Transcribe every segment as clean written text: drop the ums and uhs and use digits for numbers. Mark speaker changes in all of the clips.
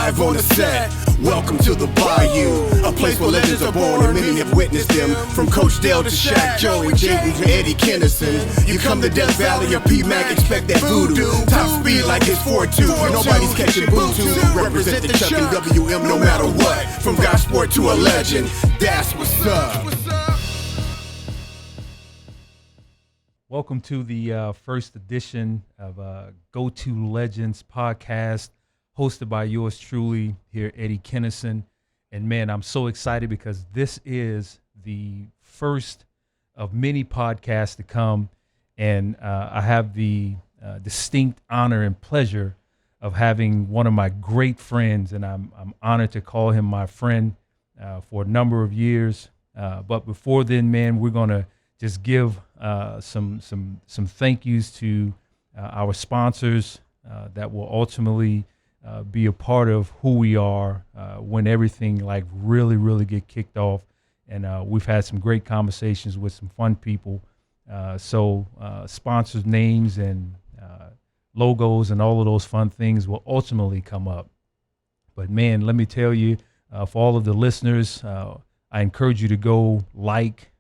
Speaker 1: live on the set. Welcome to the Bayou, a place where legends are born and many have witnessed them. From Coach Dale to Shaq, Joe and J.D. to Eddie Kennison. You come to Death Valley or P-Mac, expect that voodoo. Top speed like it's 4-2, where nobody's catching Bluetooth. Represent the Chuck and WM no matter what. From Gosport to a legend, that's what's up.
Speaker 2: Welcome to the first edition of Geaux2Legends Podcast, hosted by yours truly here, Eddie Kennison. And man, I'm so excited because this is the first of many podcasts to come. And I have the distinct honor and pleasure of having one of my great friends, and I'm honored to call him my friend for a number of years. But before then, man, we're going to just give some thank yous to our sponsors that will ultimately be a part of who we are when everything like really get kicked off. And we've had some great conversations with some fun people. So sponsors' names and logos and all of those fun things will ultimately come up. But man, let me tell you, for all of the listeners, I encourage you to go like,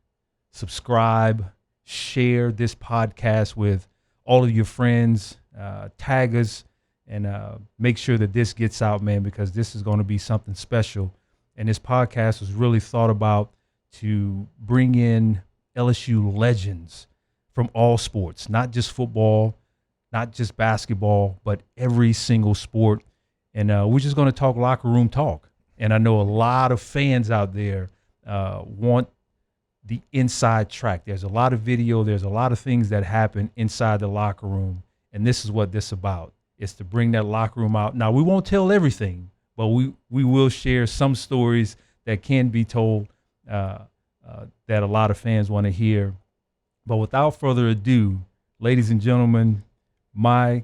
Speaker 2: subscribe, share this podcast with all of your friends, tag us, and make sure that this gets out, man, because this is going to be something special. And this podcast was really thought about to bring in LSU legends from all sports, not just football, not just basketball, but every single sport. And we're just going to talk locker room talk. And I know a lot of fans out there want the inside track. There's a lot of video. There's a lot of things that happen inside the locker room. And this is what this is about. It's to bring that locker room out. Now, we won't tell everything, but we will share some stories that can be told that a lot of fans want to hear. But without further ado, ladies and gentlemen, my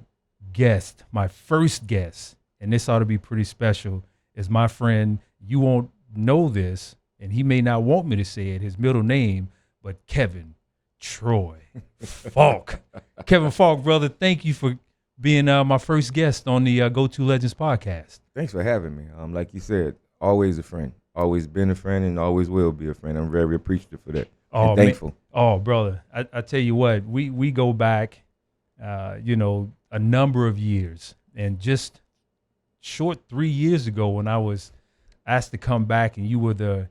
Speaker 2: guest, my first guest, and this ought to be pretty special, is my friend. You won't know this, and he may not want me to say it, his middle name, but Kevin Troy Faulk. Kevin Faulk, brother, thank you for being my first guest on the Geaux2Legends Podcast.
Speaker 3: Thanks for having me. Like you said, always a friend, always been a friend, and always will be a friend. I'm very appreciative for that.
Speaker 2: Oh,
Speaker 3: and thankful.
Speaker 2: Man. Oh, brother, I tell you what, we go back, a number of years, and just short 3 years ago when I was asked to come back, and you were the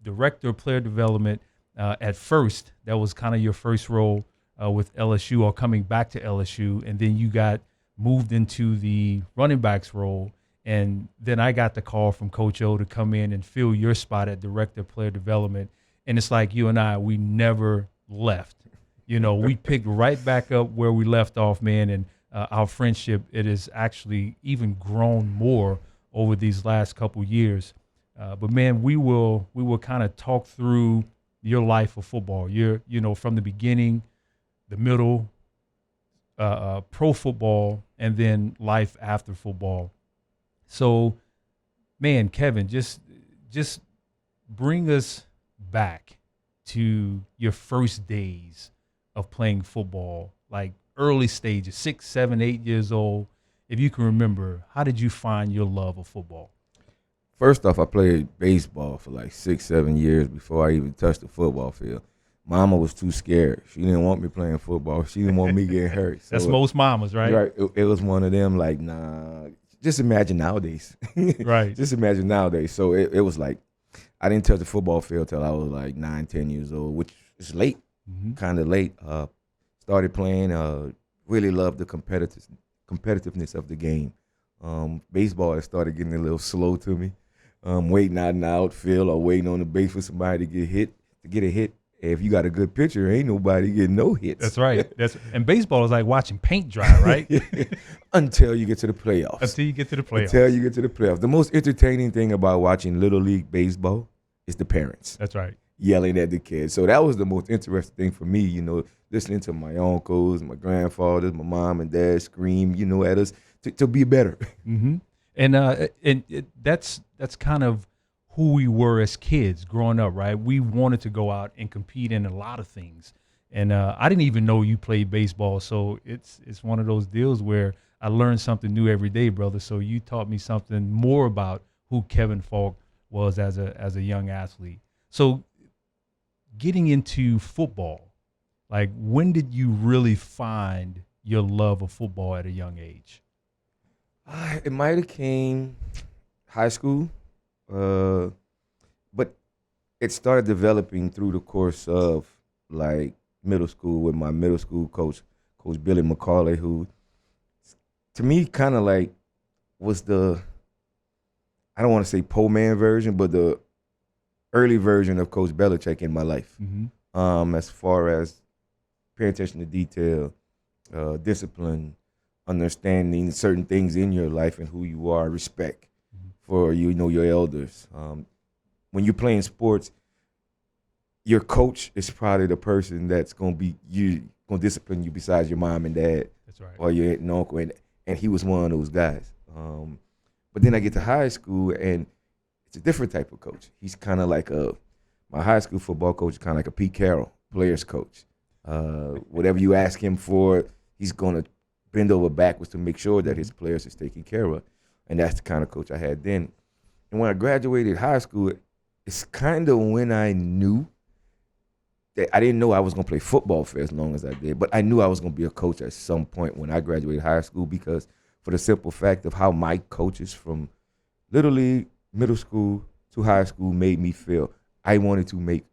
Speaker 2: director of player development at first. That was kind of your first role with LSU, or coming back to LSU, and then you got moved into the running backs role, and then I got the call from Coach O to come in and fill your spot at director of player development. And it's like you and I, we never left. We picked right back up where we left off, man, and our friendship, it has actually even grown more over these last couple years. But man, we will kind of talk through your life of football. From the beginning, the middle, pro football, and then life after football. So, man, Kevin, just bring us back to your first days of playing football, like early stages, 6, 7, 8 years old. If you can remember, how did you find your love of football?
Speaker 3: First off, I played baseball for like 6, 7 years before I even touched the football field. Mama was too scared. She didn't want me playing football. She didn't want me getting hurt. So
Speaker 2: That's most mamas, right?
Speaker 3: Right. It was one of them like, nah, just imagine nowadays.
Speaker 2: Right.
Speaker 3: Just imagine nowadays. So it was like, I didn't touch the football field till I was like 9, 10 years old, which is late, kind of late. Started playing, really loved the competitiveness of the game. Baseball had started getting a little slow to me. Waiting out in the outfield or waiting on the base for somebody to get a hit. If you got a good pitcher, ain't nobody getting no hits.
Speaker 2: That's right. And baseball is like watching paint dry, right?
Speaker 3: Until you get to the playoffs.
Speaker 2: Until you get to the playoffs.
Speaker 3: The most entertaining thing about watching Little League Baseball is the parents.
Speaker 2: That's right.
Speaker 3: Yelling at the kids. So that was the most interesting thing for me, listening to my uncles, my grandfathers, my mom and dad scream, at us to be better.
Speaker 2: Mm-hmm. And that's kind of who we were as kids growing up, right? We wanted to go out and compete in a lot of things. And I didn't even know you played baseball. So it's one of those deals where I learn something new every day, brother. So you taught me something more about who Kevin Faulk was as a young athlete. So getting into football, like when did you really find your love of football at a young age?
Speaker 3: It might have came high school, but it started developing through the course of like middle school with my middle school coach, Coach Billy McCauley, who to me kind of like was the, I don't want to say po man version, but the early version of Coach Belichick in my life. As far as paying attention to detail, discipline, understanding certain things in your life and who you are, respect for your elders. When you're playing sports, your coach is probably the person that's gonna discipline you besides your mom and dad. That's right. Or your aunt and uncle, and he was one of those guys. But then I get to high school and it's a different type of coach. He's kind of like my high school football coach is kind of like a Pete Carroll, players coach. Whatever you ask him for, he's gonna bend over backwards to make sure that his players is taken care of. And that's the kind of coach I had then. And when I graduated high school, it's kind of when I knew that I didn't know I was going to play football for as long as I did, but I knew I was going to be a coach at some point when I graduated high school, because for the simple fact of how my coaches from Little League, middle school to high school made me feel. I wanted to make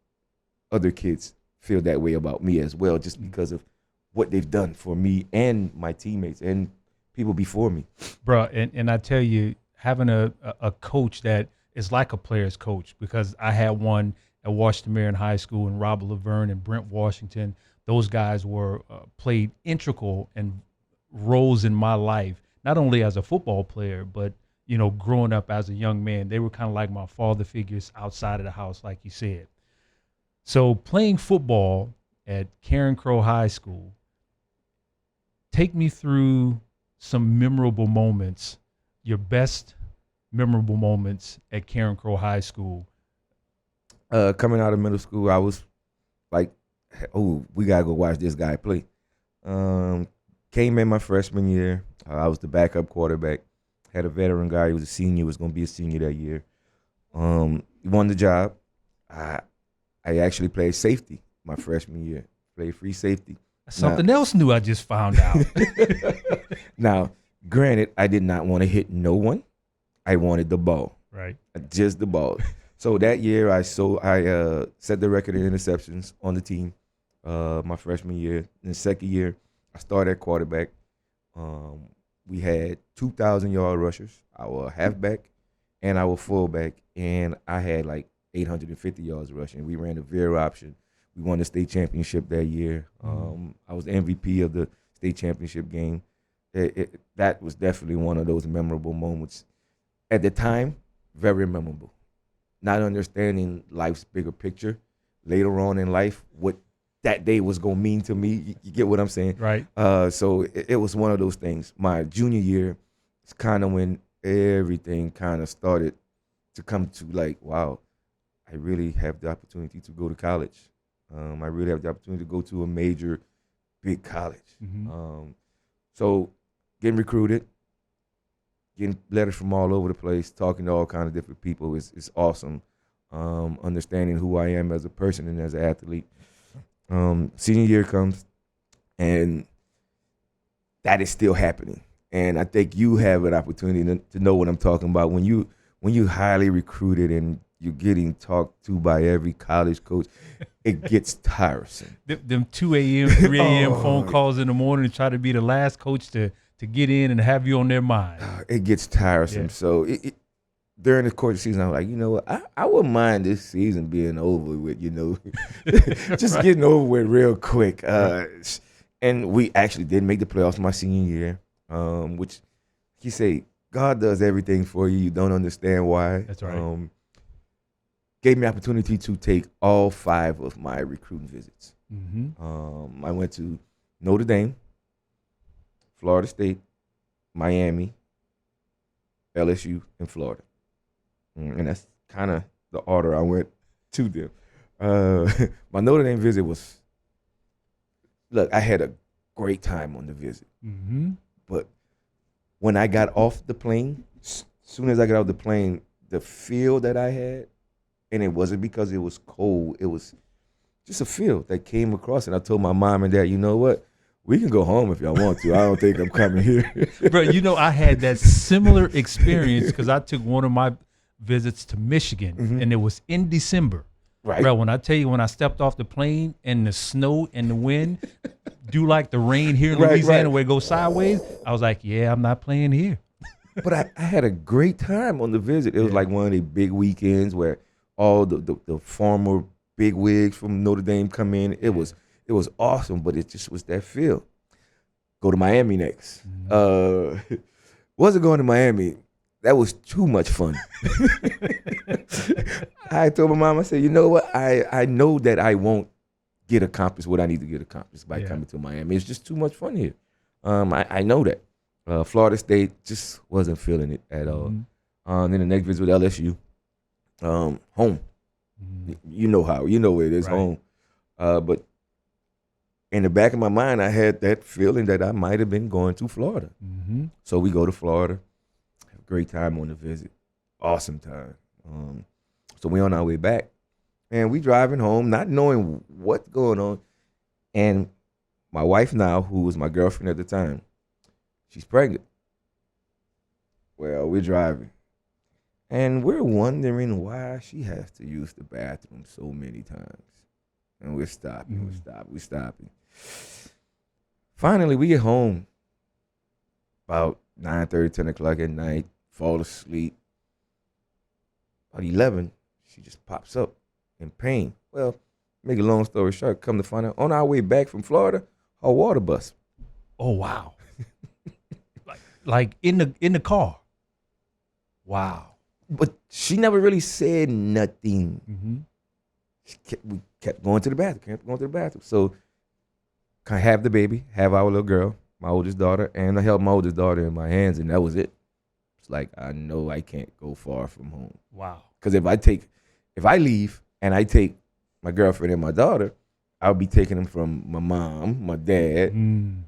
Speaker 3: other kids feel that way about me as well, just because of what they've done for me and my teammates and people before me.
Speaker 2: Bro, and I tell you, having a coach that is like a player's coach, because I had one at Washington Marion High School, and Robert Laverne and Brent Washington. Those guys were played integral and roles in my life, not only as a football player, but growing up as a young man. They were kind of like my father figures outside of the house, like you said. So playing football at Karen Crow High School, take me through some memorable moments, your best memorable moments at Karen Crow High School.
Speaker 3: Coming out of middle school, I was like, oh, we got to go watch this guy play. Came in my freshman year. I was the backup quarterback. Had a veteran guy. He was a senior, was going to be a senior that year. He won the job. I actually played safety my freshman year. Played free safety.
Speaker 2: Something else new I just found out.
Speaker 3: Now, granted, I did not want to hit no one. I wanted the ball.
Speaker 2: Right.
Speaker 3: Just the ball. So that year, I set the record in interceptions on the team my freshman year. In the second year, I started at quarterback. We had 2,000-yard rushers, our halfback and our fullback, and I had like 850 yards rushing. We ran a veer option. We won the state championship that year. I was the MVP of the state championship game. That was definitely one of those memorable moments. At the time, very memorable. Not understanding life's bigger picture later on in life, what that day was going to mean to me. You get what I'm saying?
Speaker 2: Right.
Speaker 3: So it was one of those things. My junior year is kind of when everything kind of started to come to like, wow, I really have the opportunity to go to college. I really have the opportunity to go to a major, big college. So getting recruited, getting letters from all over the place, talking to all kinds of different people is awesome. Understanding who I am as a person and as an athlete. Senior year comes, and that is still happening. And I think you have an opportunity to know what I'm talking about. When you highly recruited and you're getting talked to by every college coach, it gets tiresome.
Speaker 2: Them 2 a.m., 3 a.m. phone calls in the morning to try to be the last coach to get in and have you on their mind.
Speaker 3: It gets tiresome. Yeah. So during the course of the season, I'm like, you know what? I wouldn't mind this season being over with, just getting over with real quick. And we actually did make the playoffs my senior year, which he say, God does everything for you. You don't understand why.
Speaker 2: That's right.
Speaker 3: Gave me opportunity to take all 5 of my recruiting visits. I went to Notre Dame, Florida State, Miami, LSU, and Florida. And that's kind of the order I went to them. My Notre Dame visit was, look, I had a great time on the visit. But when I got off the plane, soon as I got off the plane, the feel that I had, and it wasn't because it was cold, it was just a feel that came across. And I told my mom and dad, you know what? We can go home if y'all want to. I don't think I'm coming here.
Speaker 2: Bro, you know, I had that similar experience because I took one of my visits to Michigan, and it was in December.
Speaker 3: Right.
Speaker 2: Bro, when I tell you, when I stepped off the plane and the snow and the wind do like the rain here in Louisiana where it goes sideways, I was like, yeah, I'm not playing here.
Speaker 3: But I had a great time on the visit. It was like one of the big weekends where all the former big wigs from Notre Dame come in. It was awesome, but it just was that feel. Go to Miami next. Wasn't going to Miami. That was too much fun. I told my mom, I said, you know what? I know that I won't get accomplished what I need to get accomplished by coming to Miami. It's just too much fun here. I know that. Florida State just wasn't feeling it at all. Then the next visit with LSU. Home. You know how. You know where it is, home. But in the back of my mind, I had that feeling that I might have been going to Florida. So we go to Florida. Have a great time on the visit. Awesome time. So we on our way back. And we driving home, not knowing what's going on. And my wife now, who was my girlfriend at the time, she's pregnant. Well, we're driving. And we're wondering why she has to use the bathroom so many times. And we're stopping, we're stopping. Finally, we get home about 9:30, 10 o'clock at night, fall asleep. About 11, she just pops up in pain. Well, make a long story short, come to find out, on our way back from Florida, her water bust.
Speaker 2: Oh, wow. like in the car. Wow.
Speaker 3: But she never really said nothing. We kept going to the bathroom. So I have the baby, have our little girl, my oldest daughter, and I held my oldest daughter in my hands, and that was it. It's like, I know I can't go far from home.
Speaker 2: Wow.
Speaker 3: Because if I leave and I take my girlfriend and my daughter, I'll be taking them from my mom, my dad,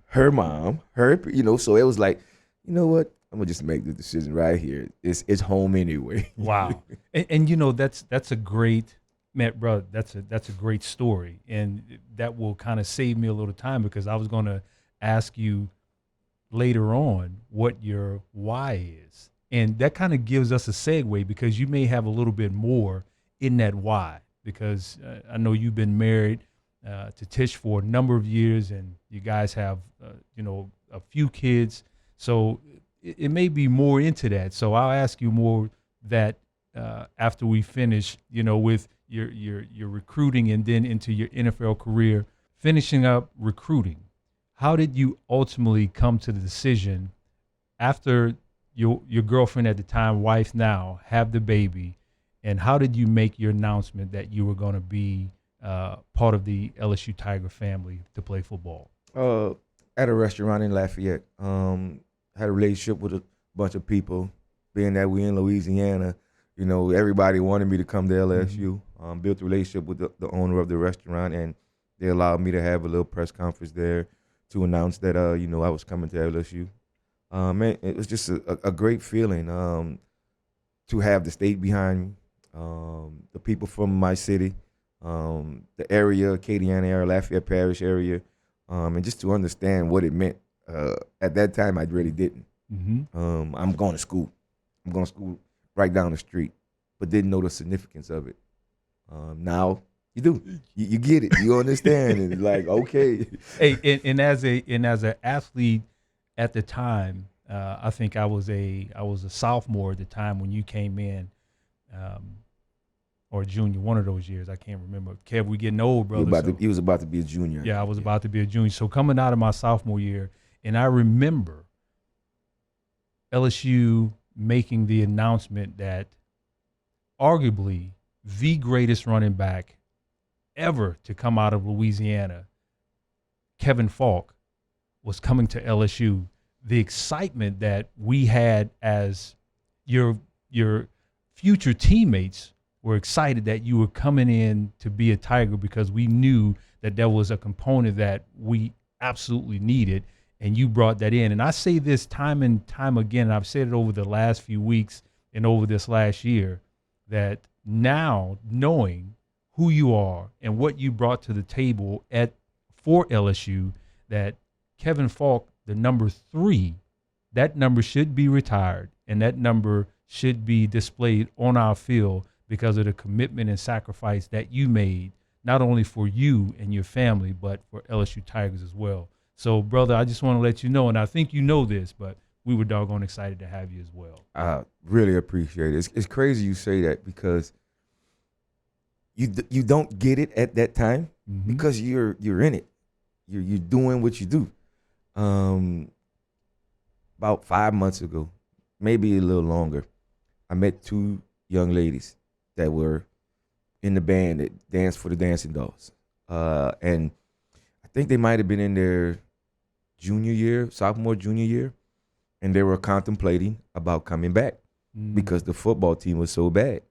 Speaker 3: her mom, so it was like, you know what? I'm gonna just make the decision right here. It's home anyway.
Speaker 2: Wow. And you know, that's a great, Matt, bro, that's a great story. And that will kind of save me a little time because I was gonna ask you later on what your why is. And that kind of gives us a segue because you may have a little bit more in that why. Because I know you've been married to Tish for a number of years and you guys have, a few kids. So it may be more into that. So I'll ask you more that after we finish, with your recruiting and then into your NFL career, finishing up recruiting. How did you ultimately come to the decision after your girlfriend at the time, wife now, have the baby, and how did you make your announcement that you were going to be part of the LSU Tiger family to play football?
Speaker 3: At a restaurant in Lafayette. Had a relationship with a bunch of people. Being that we in Louisiana, everybody wanted me to come to LSU. Built a relationship with the owner of the restaurant, and they allowed me to have a little press conference there to announce that, I was coming to LSU. Man, it was just a great feeling to have the state behind me, the people from my city, the area, Acadiana area, Lafayette Parish area, and just to understand what it meant. At that time, I really didn't. I'm going to school. I'm going to school right down the street, but didn't know the significance of it. Now you do. You get it. You understand. And it's like, okay.
Speaker 2: Hey, and as an athlete at the time, I think I was a sophomore at the time when you came in, or junior, one of those years. I can't remember. Kev, we getting old, brother.
Speaker 3: He was about to be a junior.
Speaker 2: Yeah, I was about to be a junior. So coming out of my sophomore year, and I remember LSU making the announcement that arguably the greatest running back ever to come out of Louisiana, Kevin Faulk, was coming to LSU. The excitement that we had as your future teammates were excited that you were coming in to be a Tiger because we knew that there was a component that we absolutely needed. and you brought that in. And I say this time and time again, and I've said it over the last few weeks and over this last year, that now knowing who you are and what you brought to the table for LSU, that Kevin Faulk, the number 3, that number should be retired, and that number should be displayed on our field because of the commitment and sacrifice that you made, not only for you and your family, but for LSU Tigers as well. So, brother, I just want to let you know, and I think you know this, but we were doggone excited to have you as well.
Speaker 3: I really appreciate it. It's crazy you say that, because you don't get it at that time, because you're in it. You're doing what you do. About 5 months ago, maybe a little longer, I met 2 young ladies that were in the band that danced for the Dancing Dolls. And I think they might have been in their sophomore, junior year, and they were contemplating about coming back because the football team was so bad.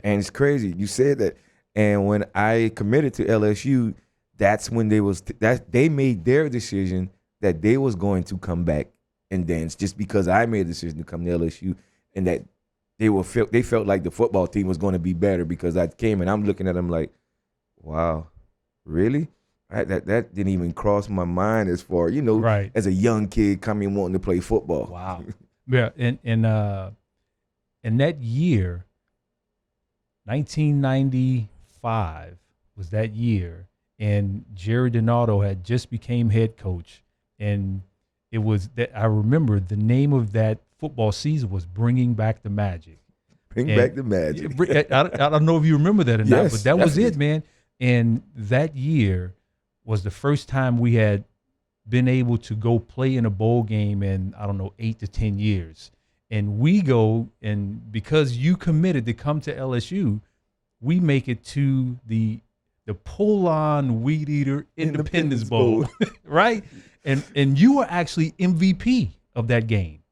Speaker 3: And it's crazy. You said that. And when I committed to LSU, that's when they made their decision that they was going to come back and dance, just because I made a decision to come to LSU, and that they felt like the football team was going to be better because I came, and I'm looking at them like, wow, really? That didn't even cross my mind as far,
Speaker 2: right,
Speaker 3: as a young kid coming wanting to play football.
Speaker 2: Wow. Yeah, and that year, 1995 was that year, and Jerry Donato had just became head coach, and it was that I remember the name of that football season was Bringing Back the Magic.
Speaker 3: Back the Magic.
Speaker 2: I don't know if you remember that or not,
Speaker 3: Yes,
Speaker 2: but that was
Speaker 3: definitely.
Speaker 2: it, man. And that year was the first time we had been able to go play in a bowl game in, 8 to 10 years. And we go, and because you committed to come to LSU, we make it to the Pull-On Weed Eater Independence Bowl, right? And you were actually MVP of that game.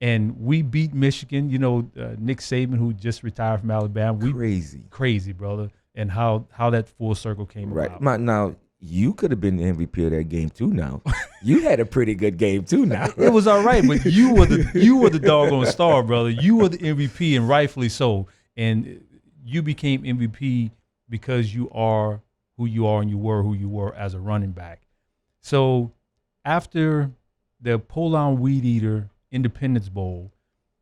Speaker 2: And we beat Michigan, Nick Saban, who just retired from Alabama. Crazy, brother. And how that full circle came about.
Speaker 3: Right. Now, you could have been the MVP of that game too now. You had a pretty good game too now.
Speaker 2: It was all right, but you were the doggone star, brother. You were the MVP, and rightfully so. And you became MVP because you are who you are, and you were who you were as a running back. So after the Pull-On Weed Eater Independence Bowl,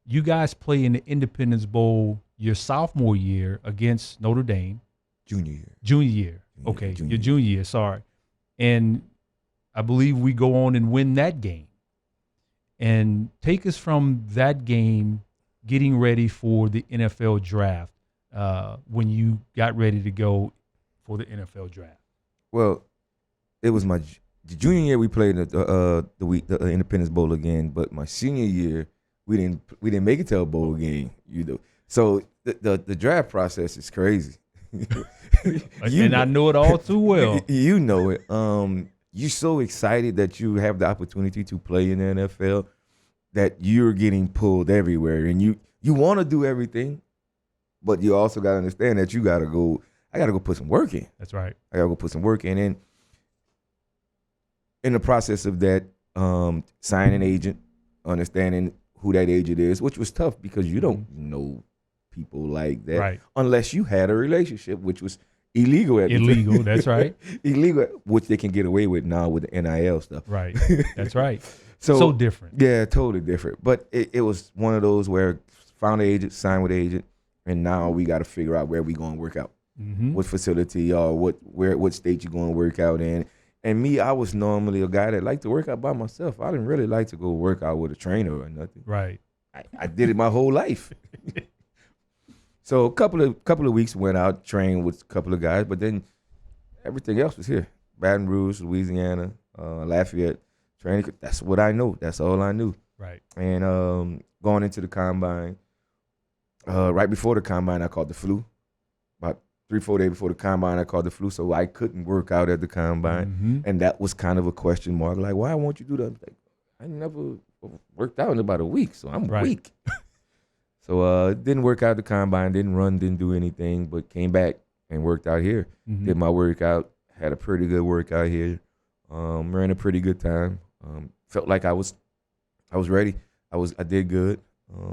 Speaker 2: you guys play in the Independence Bowl your sophomore year against Notre Dame.
Speaker 3: Junior year.
Speaker 2: Okay, your junior year, sorry. And I believe we go on and win that game. And take us from that game getting ready for the NFL draft, when you got ready to go for the NFL draft.
Speaker 3: Well, it was the junior year we played the Independence Bowl again, but my senior year we didn't make it to a bowl game, So the draft process is crazy.
Speaker 2: I know it all too well.
Speaker 3: You know it. You're so excited that you have the opportunity to play in the NFL that you're getting pulled everywhere, and you want to do everything, but you also got to understand that I got to go put some work in.
Speaker 2: That's right.
Speaker 3: I got to go put some work in. And in the process of that, signing an agent, understanding who that agent is, which was tough because you don't know people like that,
Speaker 2: right, unless
Speaker 3: you had a relationship, which was illegal.
Speaker 2: That's right.
Speaker 3: Illegal, which they can get away with now with the NIL stuff.
Speaker 2: Right, that's right.
Speaker 3: So
Speaker 2: different.
Speaker 3: Yeah, totally different. But it was one of those where found an agent, signed with an agent, and now we got to figure out where we going to work out, what facility or what state you going to work out in. And me, I was normally a guy that liked to work out by myself. I didn't really like to go work out with a trainer or nothing.
Speaker 2: Right.
Speaker 3: I did it my whole life. So a couple of weeks went out, trained with a couple of guys, but then everything else was here. Baton Rouge, Louisiana, Lafayette, training. That's what I know. That's all I knew.
Speaker 2: Right.
Speaker 3: And going into the combine, right before the combine, I caught the flu. About 3-4 days before the combine, I caught the flu, so I couldn't work out at the combine. And that was kind of a question mark. Like, why won't you do that? Like, I never worked out in about a week, so I'm weak. So didn't work out the combine, didn't run, didn't do anything, but came back and worked out here. Did my workout, had a pretty good workout here. Ran a pretty good time. Felt like I was ready. I did good.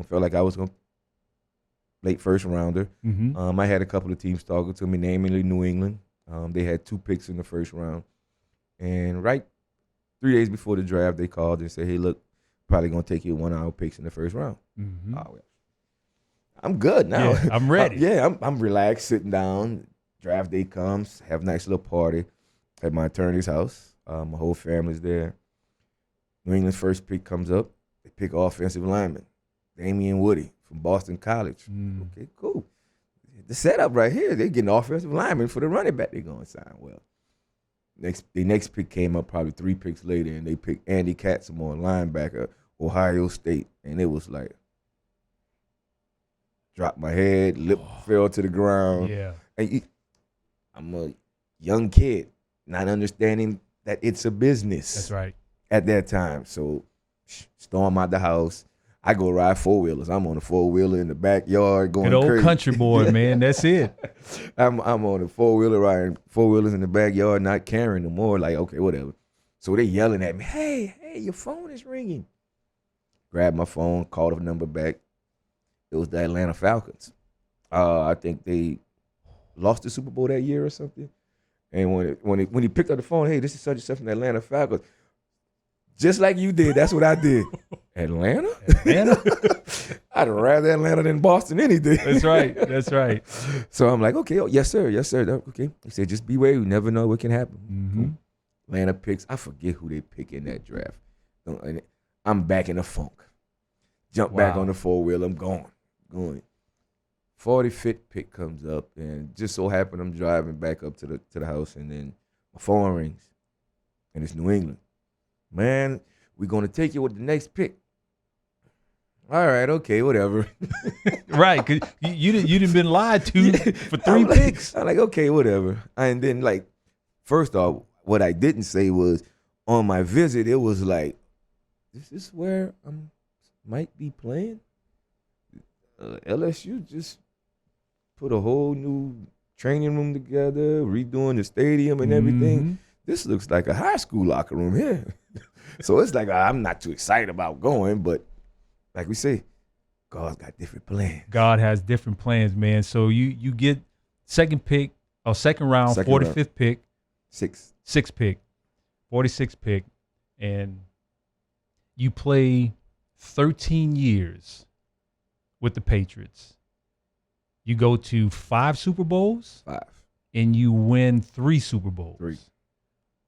Speaker 3: Felt like I was going late first rounder.
Speaker 2: Mm-hmm.
Speaker 3: I had a couple of teams talking to me, namely New England. They had 2 picks in the first round. And right 3 days before the draft, they called and said, hey, look, probably going to take you 1 hour picks in the first round.
Speaker 2: Mm-hmm.
Speaker 3: Oh, well, I'm good now.
Speaker 2: Yeah, I'm ready.
Speaker 3: I'm relaxed, sitting down. Draft day comes, have a nice little party at my attorney's house. My whole family's there. New England's first pick comes up. They pick offensive lineman, Damian Woody from Boston College. Okay, cool. The setup right here, they're getting offensive lineman for the running back they're going to sign. Well, the next pick came up probably 3 picks later, and they picked Andy Katzenmoyer, linebacker, Ohio State. And it was like, dropped my head, lip fell to the ground.
Speaker 2: Yeah.
Speaker 3: And I'm a young kid, not understanding that it's a business.
Speaker 2: That's right.
Speaker 3: At that time. So, storm out the house. I go ride 4-wheelers. I'm on a 4-wheeler in the backyard going
Speaker 2: Good old
Speaker 3: crazy.
Speaker 2: country boy, man. That's it.
Speaker 3: I'm on a 4-wheeler riding 4-wheelers in the backyard, not caring no more. Like, okay, whatever. So they yelling at me, hey, your phone is ringing. Grabbed my phone, called the number back. It was the Atlanta Falcons. I think they lost the Super Bowl that year or something. And when he picked up the phone, hey, this is such and such from the Atlanta Falcons. Just like you did, that's what I did. Atlanta? I'd rather Atlanta than Boston any day.
Speaker 2: That's right. That's right.
Speaker 3: So I'm like, okay, yes, sir. Okay. He said, just be wary. You never know what can happen.
Speaker 2: Mm-hmm.
Speaker 3: Cool. Atlanta picks. I forget who they pick in that draft. I'm back in the funk. Jump back on the 4-wheeler. I'm going. 45th pick comes up, and just so happened I'm driving back up to the house, and then my phone rings, and it's New England. Man, we're going to take you with the next pick. All right, okay, whatever.
Speaker 2: Right, because you didn't been lied to for 3 picks.
Speaker 3: I'm like, okay, whatever. And then, like, first off, what I didn't say was, on my visit, it was like, this is where I might be playing? LSU just put a whole new training room together, redoing the stadium and everything.
Speaker 2: Mm-hmm.
Speaker 3: This looks like a high school locker room here. So it's like, I'm not too excited about going, but like we say, God's got different plans.
Speaker 2: God has different plans, man. So you get second round, 45th pick. 6th pick, 46th pick, and you play 13 years with the Patriots. You go to 5 Super Bowls.
Speaker 3: 5.
Speaker 2: And you win 3 Super Bowls.
Speaker 3: 3.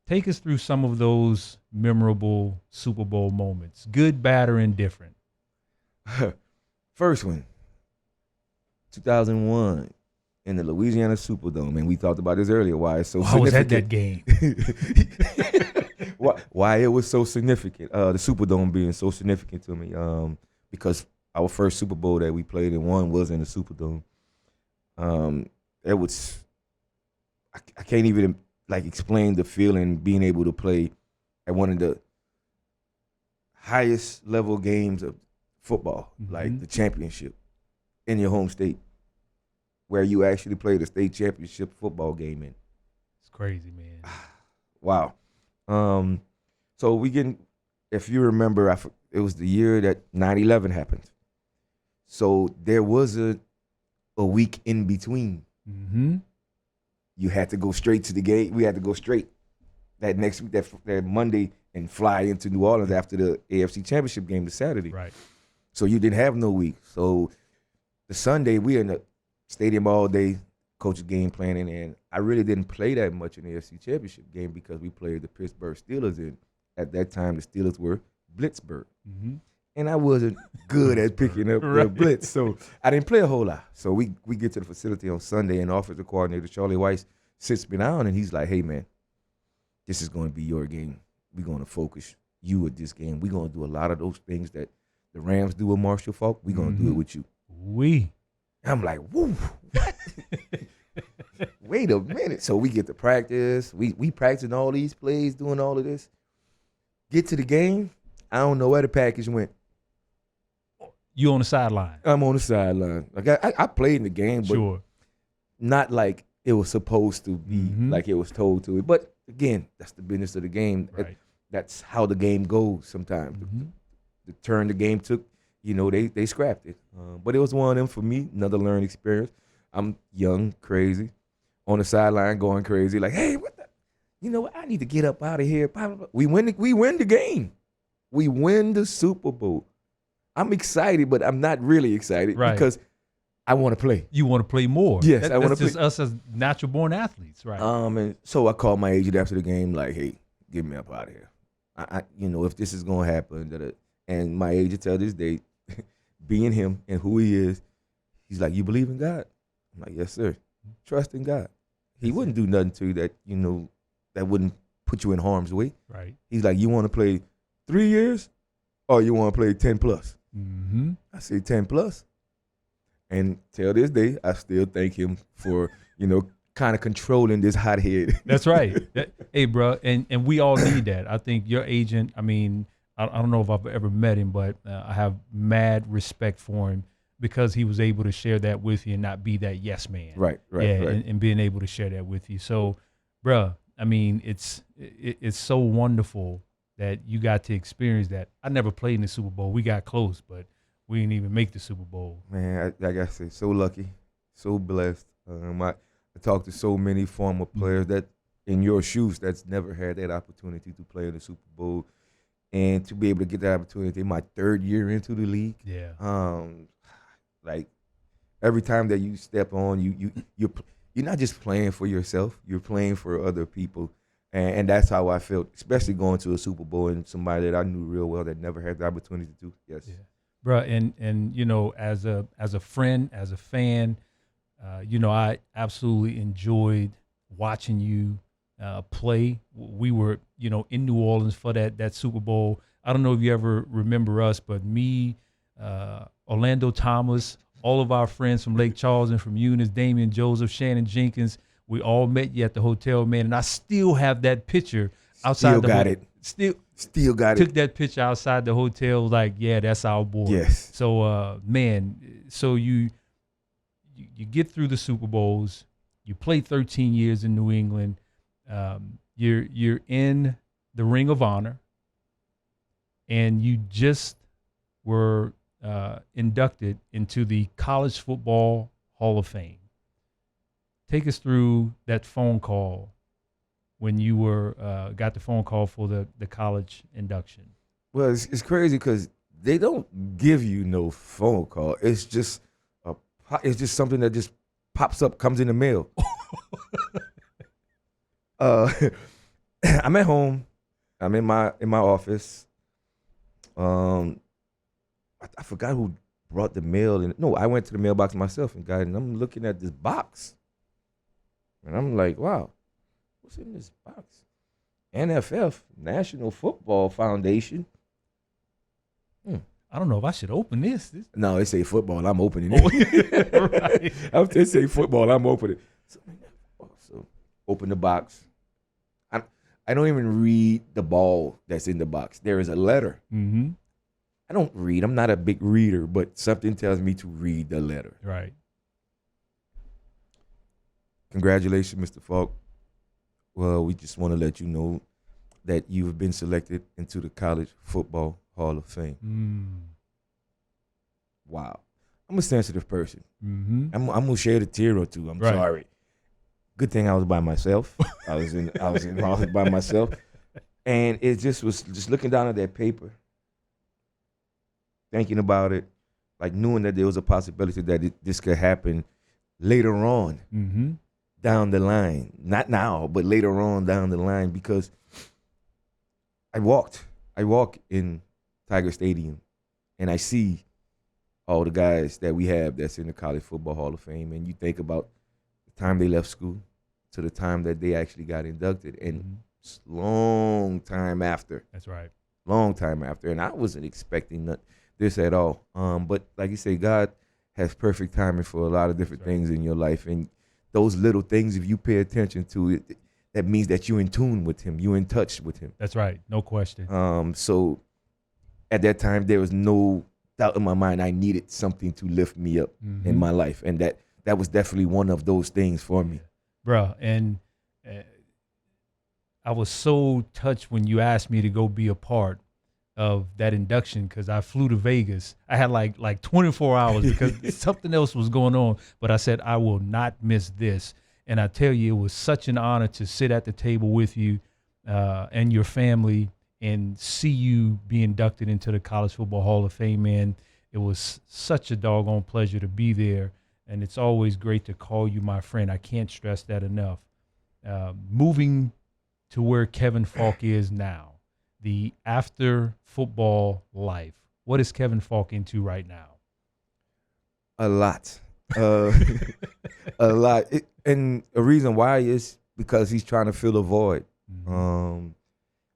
Speaker 2: Take us through some of those memorable Super Bowl moments, good, bad, or indifferent.
Speaker 3: First one, 2001 in the Louisiana Superdome, and we talked about this earlier. Why it's so significant.
Speaker 2: I was at that game.
Speaker 3: why it was so significant. The Superdome being so significant to me, because our first Super Bowl that we played in won was in the Superdome. It was I can't even like explain the feeling being able to play at one of the highest level games of football, like the championship in your home state, where you actually play the state championship football game in.
Speaker 2: It's crazy, man.
Speaker 3: Wow. So we getting, if you remember, it was the year that 9/11 happened. So there was a week in between.
Speaker 2: Mm-hmm.
Speaker 3: You had to go straight to the game. We had to go straight that next week, that Monday, and fly into New Orleans after the AFC Championship game the Saturday.
Speaker 2: Right.
Speaker 3: So you didn't have no week. So the Sunday, we in the stadium all day, coach's game planning, and I really didn't play that much in the AFC Championship game because we played the Pittsburgh Steelers, and at that time the Steelers were Blitzburg.
Speaker 2: Mm-hmm.
Speaker 3: And I wasn't good at picking up the blitz, so I didn't play a whole lot. So we get to the facility on Sunday, and offensive coordinator Charlie Weiss sits me down, and he's like, hey, man, this is going to be your game. We're going to focus you at this game. We're going to do a lot of those things that the Rams do with Marshall Faulk. We're going to do it with you. I'm like, woo, what? Wait a minute. So we get to practice. We practicing all these plays, doing all of this. Get to the game. I don't know where the package went.
Speaker 2: You on the sideline?
Speaker 3: I'm on the sideline. Like I played in the game, but not like it was supposed to be, like it was told to. But again, that's the business of the game.
Speaker 2: Right.
Speaker 3: That's how the game goes sometimes. The turn the game took, they scrapped it. But it was one of them for me, another learning experience. I'm young, crazy, on the sideline going crazy, like, hey, what the? You know what? I need to get up out of here. Blah, blah, blah. We win the game. We win the Super Bowl. I'm excited, but I'm not really excited because I want to play.
Speaker 2: You want to play more.
Speaker 3: Yes, I want to play.
Speaker 2: That's just us as natural-born athletes, right?
Speaker 3: And so I called my agent after the game, like, hey, get me up out of here. If this is going to happen, and my agent till this day, being him and who he is, he's like, you believe in God? I'm like, yes, sir. Trust in God. He wouldn't do nothing to you that, that wouldn't put you in harm's way.
Speaker 2: Right.
Speaker 3: He's like, you want to play 3 years or you want to play 10 plus? I say 10 plus. And till this day, I still thank him for, kind of controlling this hot head.
Speaker 2: That's right. Hey, bro, and we all need that. I think your agent, I mean, I don't know if I've ever met him, but I have mad respect for him because he was able to share that with you and not be that yes man. Right. And being able to share that with you. So, bro, I mean, it's so wonderful that you got to experience that. I never played in the Super Bowl. We got close, but we didn't even make the Super Bowl.
Speaker 3: Man, like I said, so lucky, so blessed. I talked to so many former players that in your shoes that's never had that opportunity to play in the Super Bowl and to be able to get that opportunity in my third year into the league.
Speaker 2: Yeah.
Speaker 3: Like every time that you step on, you're not just playing for yourself, you're playing for other people. And that's how I felt, especially going to a Super Bowl and somebody that I knew real well that never had the opportunity to do. Yes.
Speaker 2: Yeah. Bro, and as a friend, as a fan, I absolutely enjoyed watching you play. We were, in New Orleans for that Super Bowl. I don't know if you ever remember us, but me, Orlando Thomas, all of our friends from Lake Charles and from Eunice, Damian Joseph, Shannon Jenkins, we all met you at the hotel, man. And I still have that picture outside the hotel. Still got it. Took that picture outside the hotel. Like, yeah, that's our boy.
Speaker 3: Yes.
Speaker 2: So, so you get through the Super Bowls. You play 13 years in New England. You're in the Ring of Honor, and you just were inducted into the College Football Hall of Fame. Take us through that phone call when you got the phone call for the college induction.
Speaker 3: Well, it's crazy because they don't give you no phone call. It's just something that just pops up, comes in the mail. I'm at home. I'm in my office. I forgot who brought the mail in. No, I went to the mailbox myself and got it. And I'm looking at this box, and I'm like, "Wow, what's in this box?" NFF, National Football Foundation.
Speaker 2: I don't know if I should open this.
Speaker 3: No, they say football. I'm opening it. Right. They say football. I'm opening it. So open the box. I don't even read the ball that's in the box. There is a letter.
Speaker 2: Mm-hmm.
Speaker 3: I don't read. I'm not a big reader, but something tells me to read the letter.
Speaker 2: Right.
Speaker 3: Congratulations, Mr. Faulk. Well, we just want to let you know that you've been selected into the College Football Hall of Fame. Wow. I'm a sensitive person.
Speaker 2: Mm-hmm.
Speaker 3: I'm gonna shed a tear or two. I'm sorry. Good thing I was by myself. I was in by myself, and it just was just looking down at that paper, thinking about it, like knowing that there was a possibility that this could happen later on down the line. Not now, but later on down the line, because I walk in Tiger Stadium, and I see all the guys that we have that's in the College Football Hall of Fame, and you think about the time they left school to the time that they actually got inducted, and it's long time after.
Speaker 2: That's right.
Speaker 3: Long time after, and I wasn't expecting this at all. But like you say, God has perfect timing for a lot of different things in your life, and those little things, if you pay attention to it, that means that you're in tune with Him, you're in touch with Him.
Speaker 2: That's right, no question.
Speaker 3: So at that time, there was no doubt in my mind I needed something to lift me up in my life, and that was definitely one of those things for me.
Speaker 2: Bro, and I was so touched when you asked me to go be a part of that induction because I flew to Vegas. I had like 24 hours because something else was going on. But I said, I will not miss this. And I tell you, it was such an honor to sit at the table with you and your family and see you be inducted into the College Football Hall of Fame, man. It was such a doggone pleasure to be there. And it's always great to call you my friend. I can't stress that enough. Moving to where Kevin Faulk is now, the after football life. What is Kevin Faulk into right now?
Speaker 3: A lot. A lot. And a reason why is because he's trying to fill a void. I'm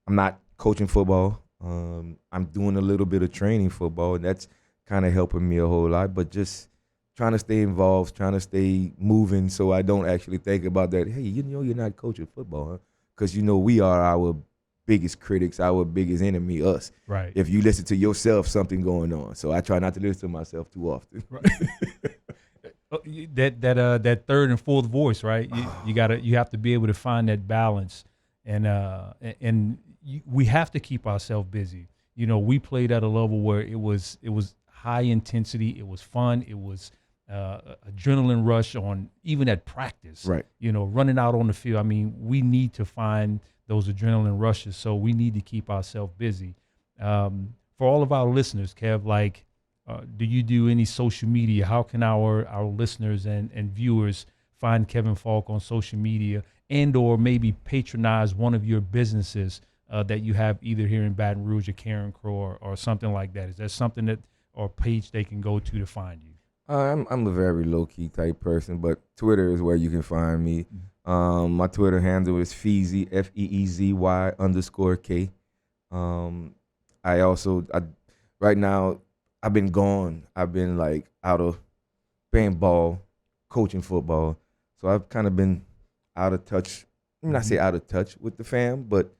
Speaker 3: not coaching football. I'm doing a little bit of training football, and that's kind of helping me a whole lot. But just trying to stay involved, trying to stay moving so I don't actually think about that, hey, you know you're not coaching football, huh? Because, you know, we are our biggest critics, our biggest enemy, us.
Speaker 2: Right.
Speaker 3: If you listen to yourself, something going on. So I try not to listen to myself too often.
Speaker 2: Right. That third and fourth voice, right? You have to be able to find that balance, and we have to keep ourselves busy. You know, we played at a level where it was high intensity, it was fun, it was adrenaline rush on even at practice.
Speaker 3: Right.
Speaker 2: You know, running out on the field. I mean, we need to find those adrenaline rushes, so we need to keep ourselves busy. For all of our listeners, Kev, like, do you do any social media? How can our listeners and viewers find Kevin Faulk on social media and or maybe patronize one of your businesses that you have either here in Baton Rouge or Karen Crow or something like that? Is there something that or page they can go to find you?
Speaker 3: I'm a very low-key type person, but Twitter is where you can find me. My Twitter handle is Feezy, FEEZY_K. Right now, I've been gone. I've been like out of playing ball, coaching football. So I've kind of been out of touch. I'm not say out of touch with the fam, but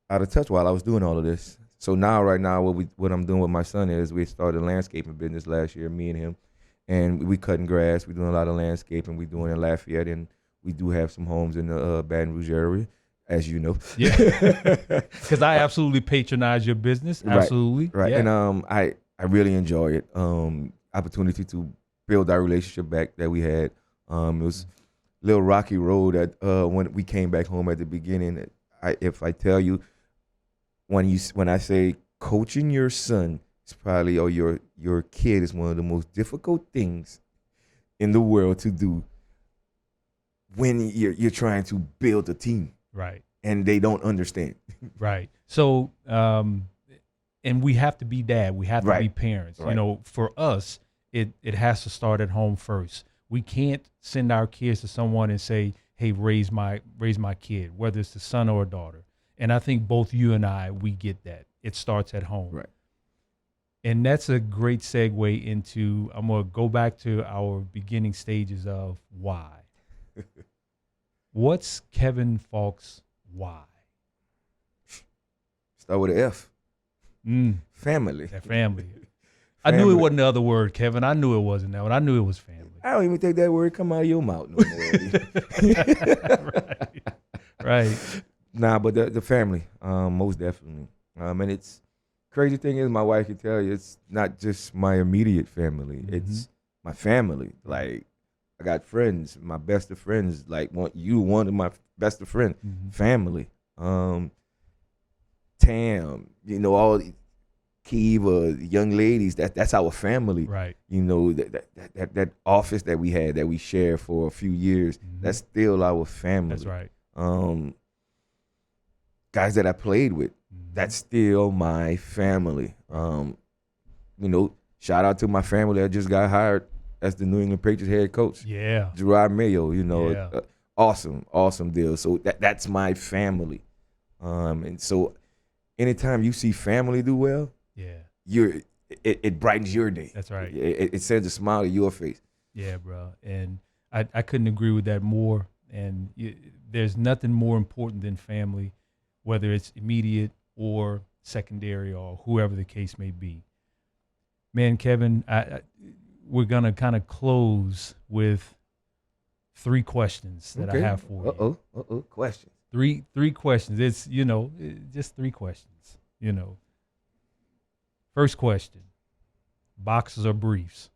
Speaker 3: out of touch while I was doing all of this. So right now, what I'm doing with my son is we started a landscaping business last year, me and him, and we cutting grass. We're doing a lot of landscaping. We're doing in Lafayette, and we do have some homes in the Baton Rouge area, as you know.
Speaker 2: Yeah, because I absolutely patronize your business. Absolutely,
Speaker 3: right.
Speaker 2: Yeah.
Speaker 3: And I really enjoy it. Opportunity to build our relationship back that we had. It was a little rocky road when we came back home at the beginning. If I tell you, when I say coaching your son, it's probably or your kid is one of the most difficult things in the world to do when you're trying to build a team.
Speaker 2: Right.
Speaker 3: And they don't understand.
Speaker 2: Right. So, and we have to be dad. We have to be parents. Right. You know, for us, it has to start at home first. We can't send our kids to someone and say, hey, raise my kid, whether it's a son or a daughter. And I think both you and we get that. It starts at home.
Speaker 3: Right.
Speaker 2: And that's a great segue into, I'm going to go back to our beginning stages of why. What's Kevin Faulk's why?
Speaker 3: Start with an F. Family.
Speaker 2: That family. I knew it wasn't the other word, Kevin. I knew it wasn't that one. I knew it was family.
Speaker 3: I don't even think that word come out of your mouth no more.
Speaker 2: Right.
Speaker 3: Nah, but the family, most definitely. And it's crazy thing is, my wife can tell you, it's not just my immediate family. Mm-hmm. It's my family. Like, I got friends, my best of friends. Like, one of my best of friends, family. Tam, you know, all Kiva, young ladies. That's our family.
Speaker 2: Right.
Speaker 3: You know, that office that we had that we shared for a few years. That's still our family.
Speaker 2: That's right.
Speaker 3: Guys that I played with, that's still my family. You know, shout out to my family that just got hired as the New England Patriots head coach.
Speaker 2: Yeah.
Speaker 3: Gerard Mayo, you know, awesome deal. So that's my family. And so anytime you see family do well, it brightens your day.
Speaker 2: That's right.
Speaker 3: It sends a smile to your face.
Speaker 2: Yeah, bro. And I couldn't agree with that more. And there's nothing more important than family, whether it's immediate or secondary or whoever the case may be. Man, Kevin, we're going to kind of close with 3 questions that I have for you.
Speaker 3: Questions.
Speaker 2: Three questions. It's, just 3 questions, First question, boxers or briefs?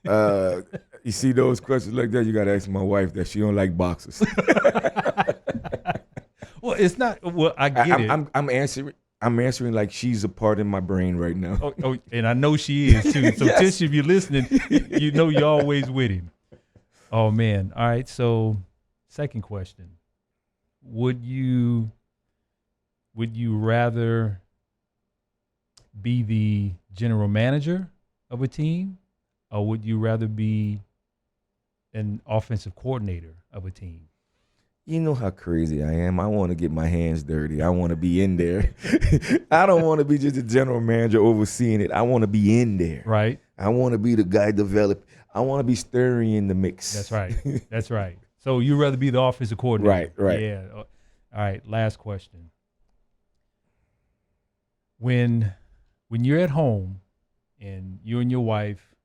Speaker 3: You see those questions like that, you got to ask my wife that she don't like boxers.
Speaker 2: Well, it's not. Well, I get it.
Speaker 3: I'm answering like she's a part in my brain right now.
Speaker 2: Oh, and I know she is too. So
Speaker 3: Yes.
Speaker 2: Tish, if you're listening, you're always with him. Oh man. All right. So, second question: Would you rather be the general manager of a team, or would you rather be an offensive coordinator of a team?
Speaker 3: You know how crazy I am. I want to get my hands dirty. I want to be in there. I don't want to be just a general manager overseeing it. I want to be in there.
Speaker 2: Right.
Speaker 3: I want to be the guy develop. I want to be stirring in the mix.
Speaker 2: That's right. That's right. So you'd rather be the offensive coordinator.
Speaker 3: Right.
Speaker 2: Yeah. All right. Last question. When you're at home and you and your wife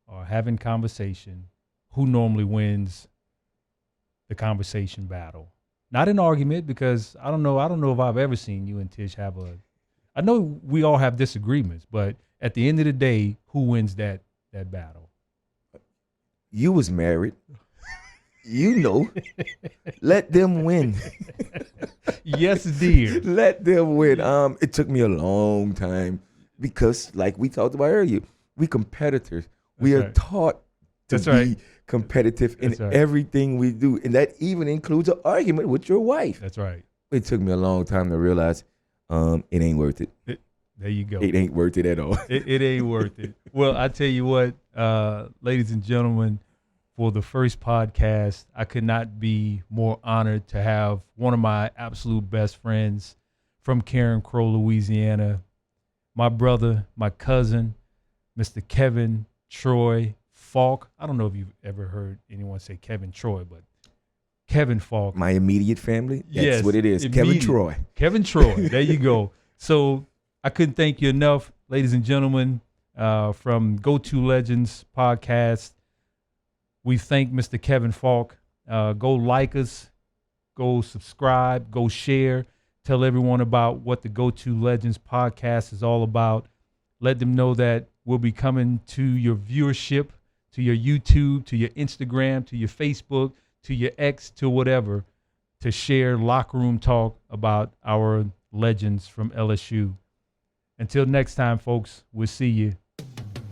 Speaker 2: are having conversation, who normally wins the conversation battle? Not an argument, because I don't know if I've ever seen you and Tish have I know we all have disagreements, but at the end of the day, who wins that battle?
Speaker 3: You was married. Let them win.
Speaker 2: Yes, dear.
Speaker 3: Let them win. It took me a long time because, like we talked about earlier, we competitors. We are taught to be competitive in everything we do, and that even includes an argument with your wife.
Speaker 2: That's right.
Speaker 3: It took me a long time to realize it ain't worth it.
Speaker 2: There you go.
Speaker 3: It ain't worth it at all.
Speaker 2: It ain't worth it. Well, I tell you what, ladies and gentlemen, for the first podcast, I could not be more honored to have one of my absolute best friends from Karen Crow, Louisiana, my brother, my cousin, Mr. Kevin Troy Faulk. I don't know if you've ever heard anyone say Kevin Troy, but Kevin Faulk.
Speaker 3: My immediate family? That's
Speaker 2: yes,
Speaker 3: what it is. Kevin Troy.
Speaker 2: Kevin Troy. There you go. So I couldn't thank you enough, ladies and gentlemen, from Geaux2Legends Podcast. We thank Mr. Kevin Faulk. Go like us, go subscribe, go share. Tell everyone about what the Geaux2Legends Podcast is all about. Let them know that we'll be coming to your viewership, to your YouTube, to your Instagram, to your Facebook, to your X, to whatever, to share locker room talk about our legends from LSU. Until next time, folks, we'll see you.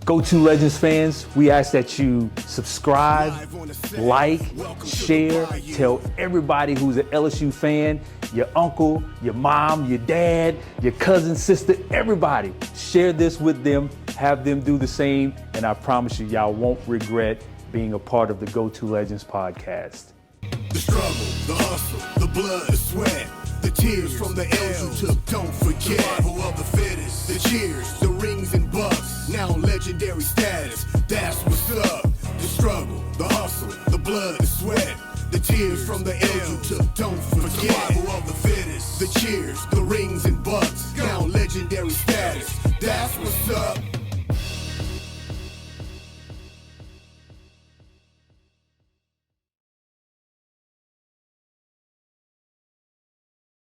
Speaker 2: Geaux2Legends fans, we ask that you subscribe, like, share, tell everybody who's an LSU fan, your uncle, your mom, your dad, your cousin, sister, everybody. Share this with them, have them do the same, and I promise you, y'all won't regret being a part of the Geaux2Legends podcast.
Speaker 1: The struggle, the hustle, the blood, the sweat, the tears from the L's you took, don't forget. Survival of the fittest, the cheers, the rings and bucks, now legendary status, that's what's up. The struggle, the hustle, the blood, the sweat, the tears from the L's you took, don't forget. Survival of the fittest, the cheers,